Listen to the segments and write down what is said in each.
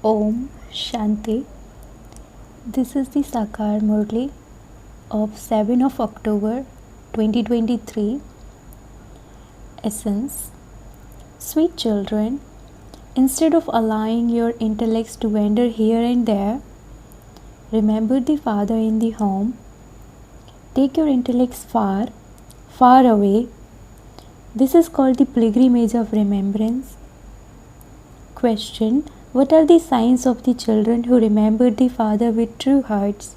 Om Shanti. This is the Sakar Murli of 7 of October 2023. Essence. Sweet children, instead of allowing your intellects to wander here and there, remember the Father in the home. Take your intellects far, far away. This is called the pilgrimage of remembrance. Question. What are the signs of the children who remember the Father with true hearts?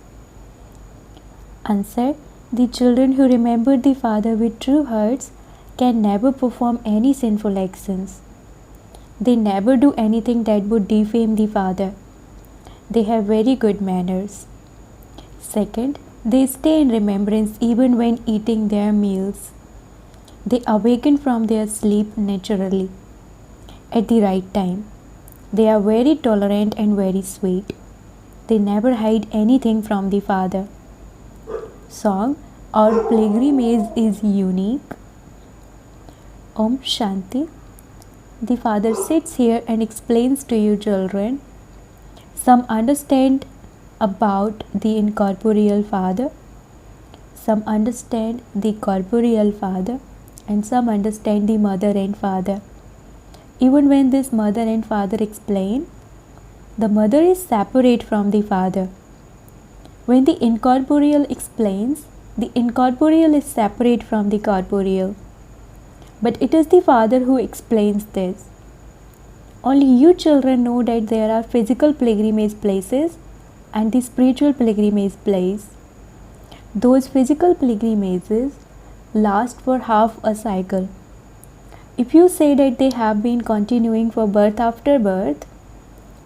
Answer. The children who remember the Father with true hearts can never perform any sinful actions. They never do anything that would defame the Father. They have very good manners. Second, they stay in remembrance even when eating their meals. They awaken from their sleep naturally, at the right time. They are very tolerant and very sweet. They never hide anything from the Father. Song. Our pilgrimage is unique. Om Shanti. The Father sits here and explains to you children. Some understand about the incorporeal Father. Some understand the corporeal Father. And some understand the Mother and Father. Even when this Mother and Father explain, the Mother is separate from the Father. When the incorporeal explains, the incorporeal is separate from the corporeal. But it is the Father who explains this. Only you children know that there are physical pilgrimage places and the spiritual pilgrimage place. Those physical pilgrimages last for half a cycle. If you say that they have been continuing for birth after birth,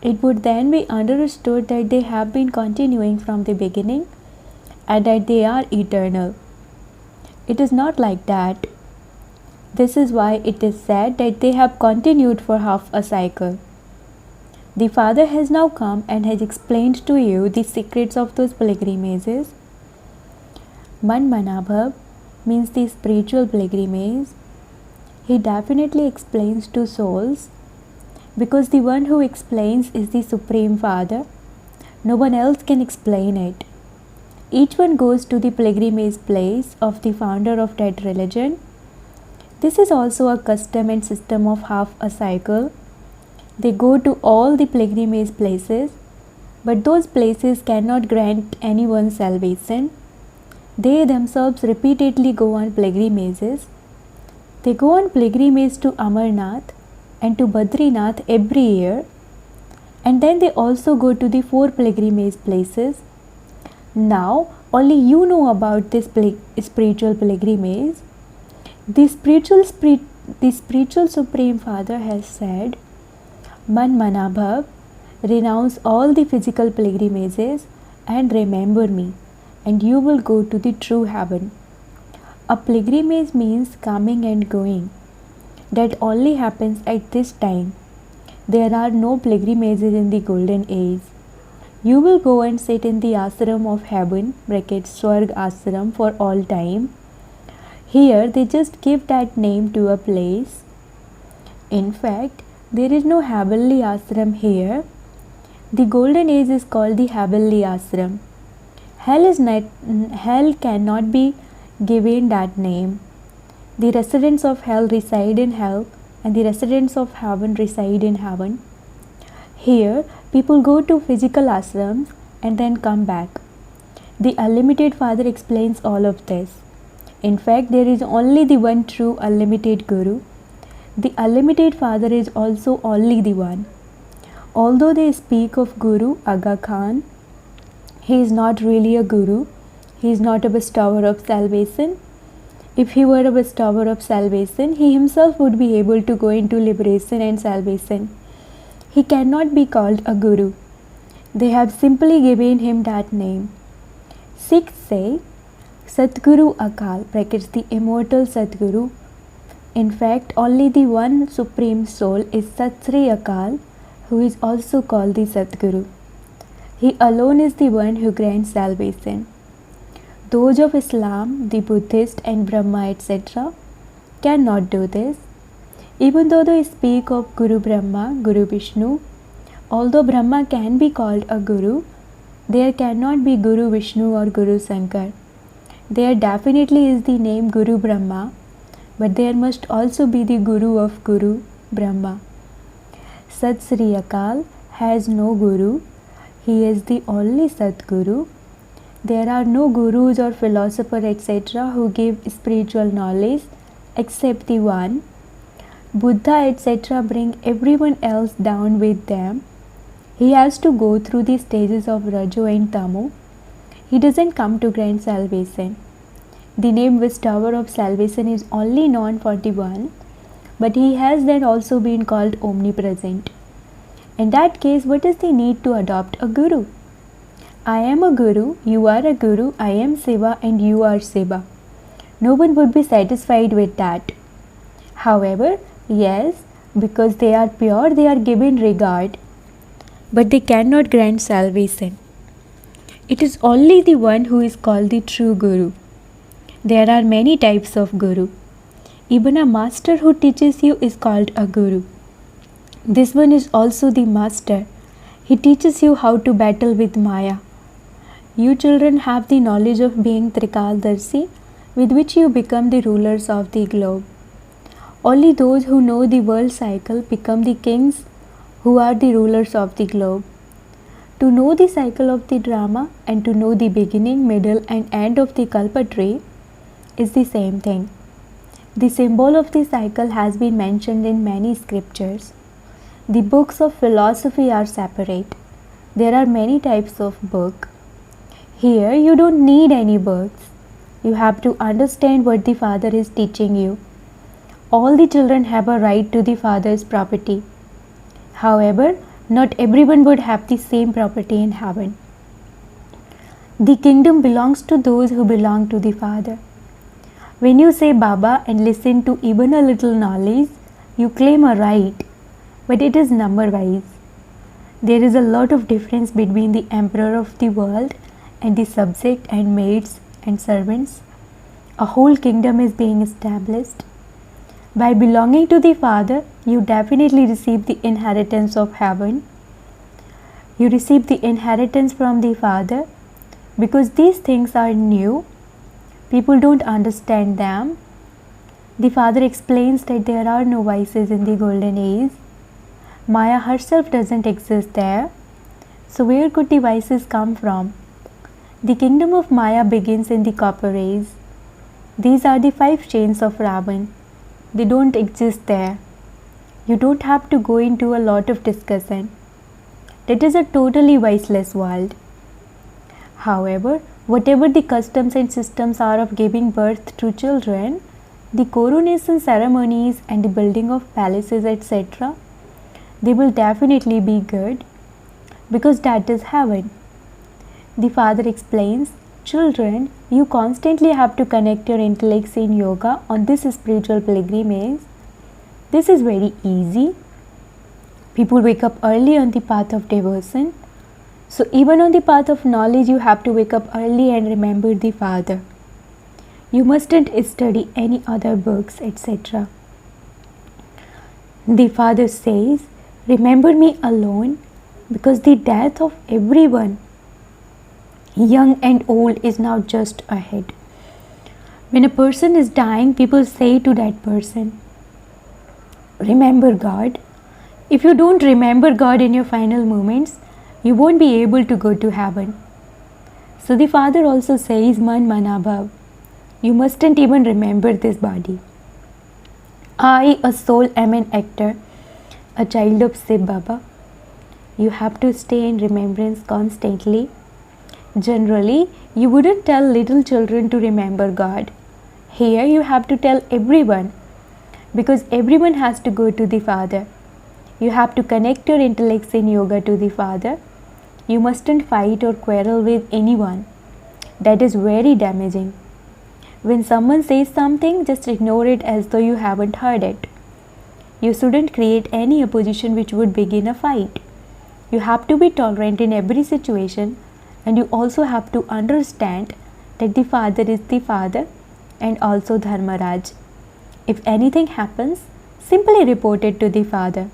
it would then be understood that they have been continuing from the beginning and that they are eternal. It is not like that. This is why it is said that they have continued for half a cycle. The Father has now come and has explained to you the secrets of those pilgrimages. Man Manabhav means the spiritual pilgrimage. He definitely explains to souls because the one who explains is the Supreme Father. No one else can explain it. Each one goes to the pilgrimage place of the founder of that religion. This is also a custom and system of half a cycle. They go to all the pilgrimage places, but those places cannot grant anyone salvation. They themselves repeatedly go on pilgrimages. They go on pilgrimage to Amarnath and to Badrinath every year, and then they also go to the 4 pilgrimage places. Now, only you know about this spiritual pilgrimage. The spiritual Supreme Father has said, Man Manabhav, renounce all the physical pilgrimages and remember me, and you will go to the true heaven. A pilgrimage means coming and going. That only happens at this time. There are no pilgrimages in the golden age. You will go and sit in the ashram of heaven, Swarg ashram, for all time. Here they just give that name to a place. In fact, there is no heavenly ashram here. The golden age is called the heavenly ashram. Hell cannot be given that name. The residents of hell reside in hell and the residents of heaven reside in heaven. Here, people go to physical ashrams and then come back. The Unlimited Father explains all of this. In fact, there is only the one true Unlimited Guru. The Unlimited Father is also only the one. Although they speak of Guru Aga Khan, he is not really a Guru. He is not a bestower of salvation. If he were a bestower of salvation, he himself would be able to go into liberation and salvation. He cannot be called a Guru. They have simply given him that name. Sikhs say, Satguru Akal, the immortal Satguru. In fact, only the one Supreme Soul is Sat Sri Akal, who is also called the Satguru. He alone is the one who grants salvation. Those of Islam, the Buddhist and Brahma etc. cannot do this. Even though they speak of Guru Brahma, Guru Vishnu, Although Brahma can be called a guru, there cannot be Guru Vishnu or Guru Shankar. There definitely is the name Guru Brahma, but there must also be the Guru of Guru Brahma. Sat Sri Akal has no Guru. He is the only Satguru. There are no gurus or philosophers etc. who give spiritual knowledge except the one. Buddha etc. bring everyone else down with them. He has to go through the stages of Rajo and Tamo. He doesn't come to grant salvation. The name bestower of salvation is only known for the one, but he has then also been called omnipresent. In that case, what is the need to adopt a guru? I am a guru, you are a guru, I am Shiva and you are Shiva. No one would be satisfied with that. However, yes, because they are pure, they are given regard, but they cannot grant salvation. It is only the one who is called the true guru. There are many types of guru. Even a master who teaches you is called a guru. This one is also the master. He teaches you how to battle with Maya. You children have the knowledge of being Trikaldarshi, with which you become the rulers of the globe. Only those who know the world cycle become the kings who are the rulers of the globe. To know the cycle of the drama and to know the beginning, middle and end of the Kalpatri is the same thing. The symbol of the cycle has been mentioned in many scriptures. The books of philosophy are separate. There are many types of book. Here you don't need any books. You have to understand what the Father is teaching you. All the children have a right to the Father's property. However, not everyone would have the same property in heaven. The kingdom belongs to those who belong to the Father. When you say Baba and listen to even a little knowledge, you claim a right, but it is number wise. There is a lot of difference between the emperor of the world and the subject and maids and servants. A whole kingdom is being established. By belonging to the Father, you definitely receive the inheritance of heaven. You receive the inheritance from the Father because these things are new. People don't understand them. The Father explains that there are no vices in the golden age. Maya herself doesn't exist there. So where could the vices come from? The kingdom of Maya begins in the copper age. These are the 5 chains of Ravan. They don't exist there. You don't have to go into a lot of discussion. That is a totally viceless world. However, whatever the customs and systems are of giving birth to children, the coronation ceremonies and the building of palaces etc., they will definitely be good because that is heaven. The Father explains, children, you constantly have to connect your intellects in yoga on this spiritual pilgrimage. This is very easy. People wake up early on the path of devotion. So even on the path of knowledge, you have to wake up early and remember the Father. You mustn't study any other books, etc. The Father says, remember me alone because the death of everyone, young and old, is now just ahead. When a person is dying, people say to that person, remember God. If you don't remember God in your final moments, you won't be able to go to heaven. So the Father also says, Man Manabhav, you mustn't even remember this body. I, a soul, am an actor, a child of Shiv Baba. You have to stay in remembrance constantly. Generally, you wouldn't tell little children to remember God. Here you have to tell everyone because everyone has to go to the Father. You have to connect your intellects in yoga to the Father. You mustn't fight or quarrel with anyone. That is very damaging. When someone says something, just ignore it as though you haven't heard it. You shouldn't create any opposition which would begin a fight. You have to be tolerant in every situation, and you also have to understand that the Father is the Father and also Dharmaraj. If anything happens, simply report it to the Father.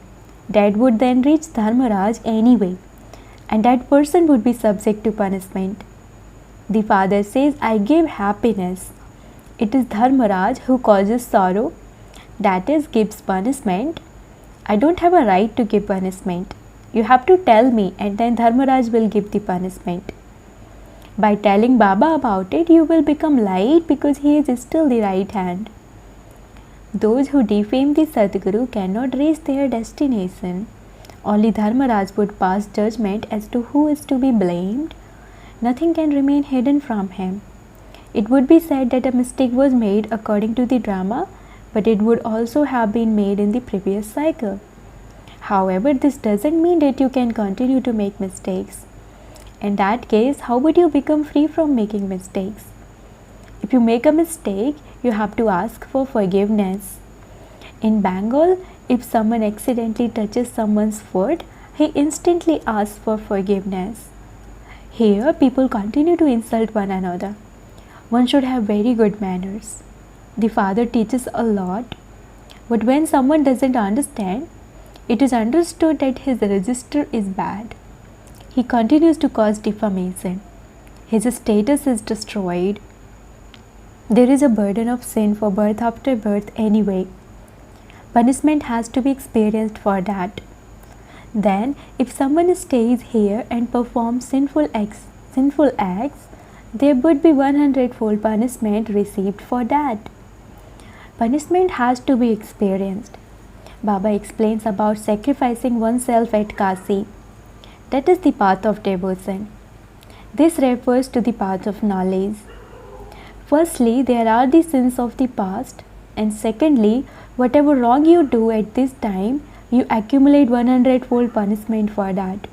that would then reach Dharmaraj anyway, and that person would be subject to punishment. The father says, I gave happiness. It is Dharmaraj who causes sorrow, that is, gives punishment. I don't have a right to give punishment. You have to tell me, and then Dharmaraj will give the punishment. By telling Baba about it, you will become light because he is still the right hand. Those who defame the Sadguru cannot reach their destination. Only Dharmaraj would pass judgment as to who is to be blamed. Nothing can remain hidden from him. It would be said that a mistake was made according to the drama, but it would also have been made in the previous cycle. However, this doesn't mean that you can continue to make mistakes. In that case, how would you become free from making mistakes? If you make a mistake, you have to ask for forgiveness. In Bengal, if someone accidentally touches someone's foot, he instantly asks for forgiveness. Here, people continue to insult one another. One should have very good manners. The father teaches a lot, but when someone doesn't understand, it is understood that his register is bad. He continues to cause defamation. His status is destroyed. There is a burden of sin for birth after birth anyway. Punishment has to be experienced for that. Then, if someone stays here and performs sinful acts, there would be 100-fold punishment received for that. Punishment has to be experienced. Baba explains about sacrificing oneself at Kasi. That is the path of devotion. This refers to the path of knowledge. Firstly, there are the sins of the past, and secondly, whatever wrong you do at this time, you accumulate 100-fold punishment for that.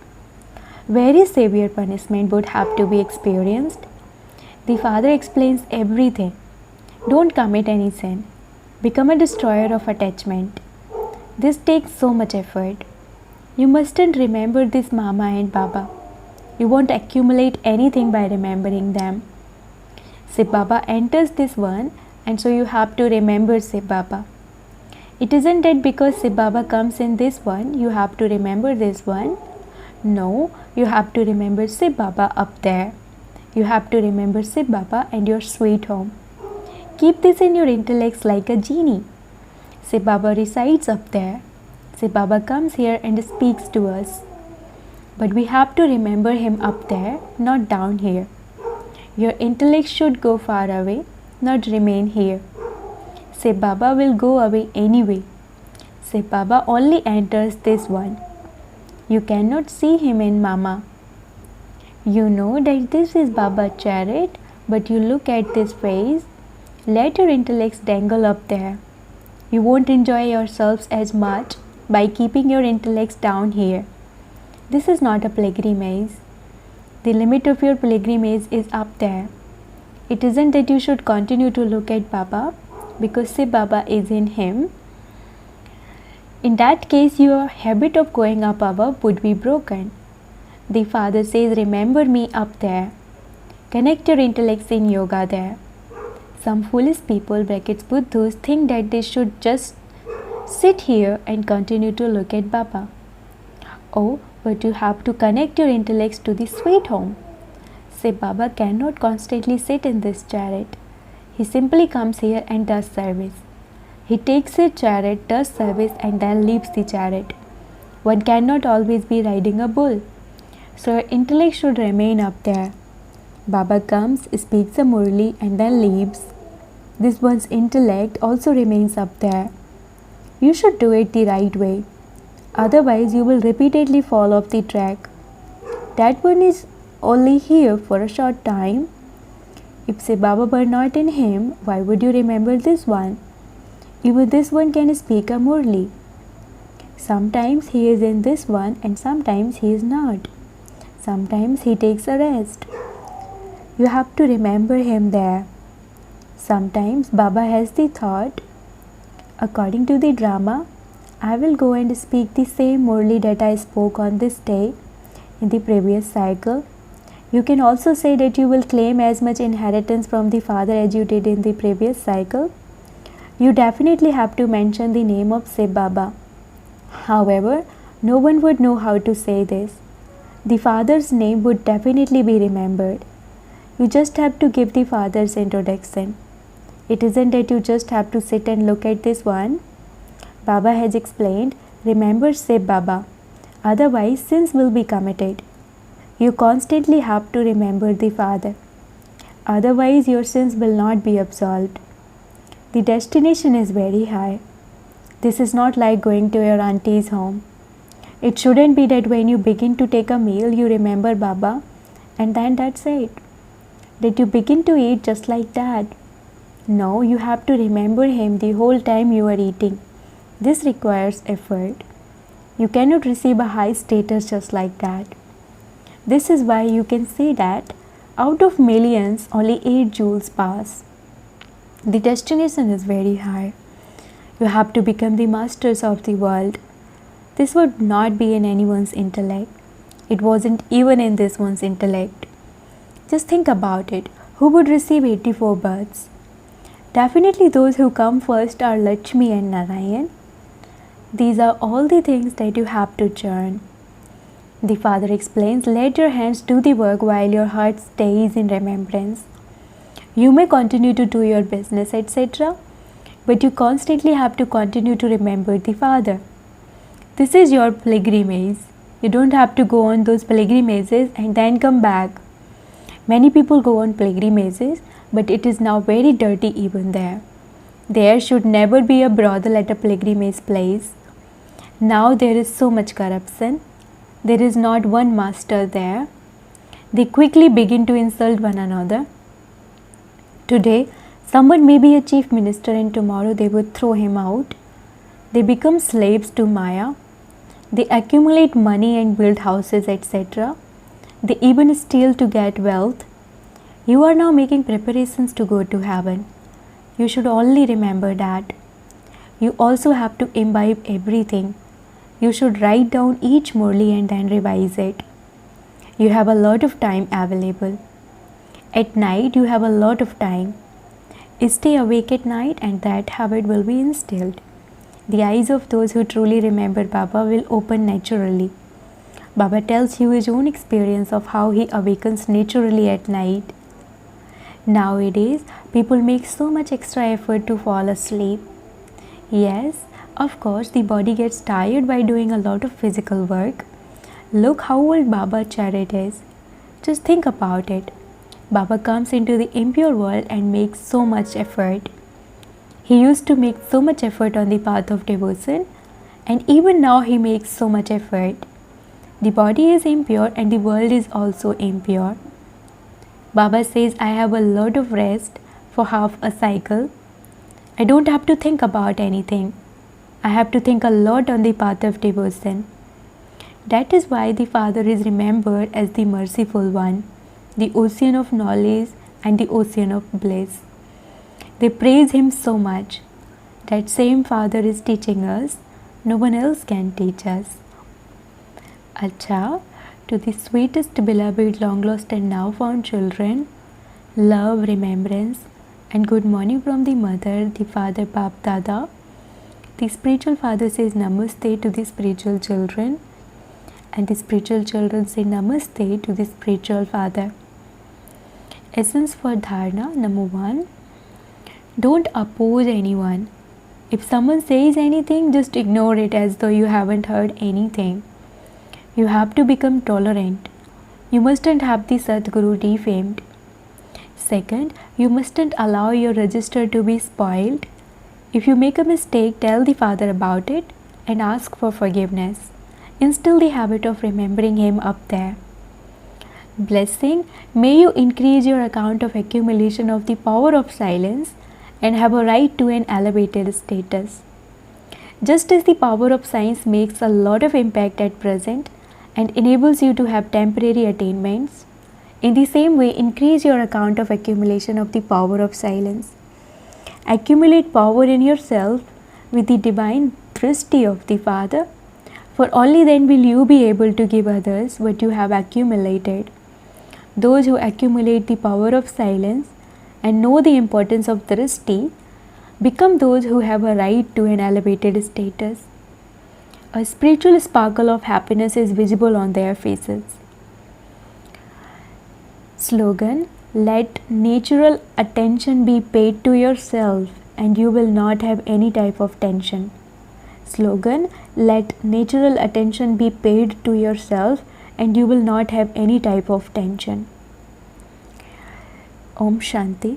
Very severe punishment would have to be experienced. The father explains everything. Don't commit any sin. Become a destroyer of attachment. This takes so much effort. You mustn't remember this Mama and Baba. You won't accumulate anything by remembering them. Shiv Baba enters this one, and so you have to remember Shiv Baba. It isn't that because Shiv Baba comes in this one, you have to remember this one. No, you have to remember Shiv Baba up there. You have to remember Shiv Baba and your sweet home. Keep this in your intellects like a genie. Shiv Baba resides up there. Shiv Baba comes here and speaks to us. But we have to remember him up there, not down here. Your intellect should go far away, not remain here. Shiv Baba will go away anyway. Shiv Baba only enters this one. You cannot see him in Mama. You know that this is Baba's chariot, but you look at this face. Let your intellects dangle up there. You won't enjoy yourselves as much by keeping your intellects down here. This is not a pilgrimage. The limit of your pilgrimage is up there. It isn't that you should continue to look at Baba because Shiv Baba is in him. In that case, your habit of going up above would be broken. The father says, remember me up there. Connect your intellects in yoga there. Some foolish people, Buddhas, think that they should just sit here and continue to look at Baba. Oh, but you have to connect your intellects to the sweet home. Shiv Baba cannot constantly sit in this chariot. He simply comes here and does service. He takes his chariot, does service, and then leaves the chariot. One cannot always be riding a bull. So your intellect should remain up there. Baba comes, speaks a Murli, and then leaves. This one's intellect also remains up there. You should do it the right way. Otherwise, you will repeatedly fall off the track. That one is only here for a short time. If Shiv Baba were not in him, why would you remember this one? Even this one can speak a Murli. Sometimes he is in this one and sometimes he is not. Sometimes he takes a rest. You have to remember him there. Sometimes Baba has the thought, according to the drama, I will go and speak the same Murli that I spoke on this day in the previous cycle. You can also say that you will claim as much inheritance from the father as you did in the previous cycle. You definitely have to mention the name of Shiv Baba. However, No one would know how to say this. The Father's name would definitely be remembered. You just have to give the Father's introduction. It isn't that you just have to sit and look at this one. Baba has explained, remember say Baba. Otherwise, sins will be committed. You constantly have to remember the Father. Otherwise, your sins will not be absolved. The destination is very high. This is not like going to your auntie's home. It shouldn't be that when you begin to take a meal, you remember Baba and then that's it. That you begin to eat just like that. No, you have to remember him the whole time you are eating. This requires effort. You cannot receive a high status just like that. This is why you can see that out of millions, only 8 joules pass. The destination is very high. You have to become the masters of the world. This would not be in anyone's intellect. It wasn't even in this one's intellect. Just think about it. Who would receive 84 births? Definitely those who come first are Lakshmi and Narayan. These are all the things that you have to churn. The Father explains, let your hands do the work while your heart stays in remembrance. You may continue to do your business, etc., but you constantly have to continue to remember the Father. This is your pilgrimage. You don't have to go on those pilgrimages and then come back. Many people go on pilgrimages, but it is now very dirty even there. There should never be a brothel at a pilgrimage place. Now there is so much corruption. There is not one master there. They quickly begin to insult one another. Today, someone may be a chief minister and tomorrow they would throw him out. They become slaves to Maya. They accumulate money and build houses, etc. They even steal to get wealth. You are now making preparations to go to heaven. You should only remember that. You also have to imbibe everything. You should write down each Murli and then revise it. You have a lot of time available. At night, you have a lot of time. Stay awake at night and that habit will be instilled. The eyes of those who truly remember Baba will open naturally. Baba tells you his own experience of how he awakens naturally at night. Nowadays, people make so much extra effort to fall asleep. Yes, of course, the body gets tired by doing a lot of physical work. Look how old Baba Charit is. Just think about it. Baba comes into the impure world and makes so much effort. He used to make so much effort on the path of devotion, and even now he makes so much effort. The body is impure and the world is also impure. Baba says, I have a lot of rest for half a cycle. I don't have to think about anything. I have to think a lot on the path of devotion. That is why the Father is remembered as the merciful one, the ocean of knowledge and the ocean of bliss. They praise him so much. That same Father is teaching us. No one else can teach us. Acha, to the sweetest, beloved, long lost and now found children, love, remembrance, and good morning from the Mother, the Father, Bap Dada. The spiritual Father says Namaste to the spiritual children, and the spiritual children say Namaste to the spiritual Father. Essence for Dharana, number 1. Don't oppose anyone. If someone says anything, just ignore it as though you haven't heard anything. You have to become tolerant. You mustn't have the Sadguru defamed. Second, you mustn't allow your register to be spoiled. If you make a mistake, tell the Father about it and ask for forgiveness. Instill the habit of remembering him up there. Blessing, may you increase your account of accumulation of the power of silence and have a right to an elevated status. Just as the power of science makes a lot of impact at present and enables you to have temporary attainments, in the same way increase your account of accumulation of the power of silence. Accumulate power in yourself with the divine drishti of the Father, for only then will you be able to give others what you have accumulated. Those who accumulate the power of silence and know the importance of drishti become those who have a right to an elevated status. A spiritual sparkle of happiness is visible on their faces. Slogan: let natural attention be paid to yourself and you will not have any type of tension. Slogan: let natural attention be paid to yourself and you will not have any type of tension. Om Shanti.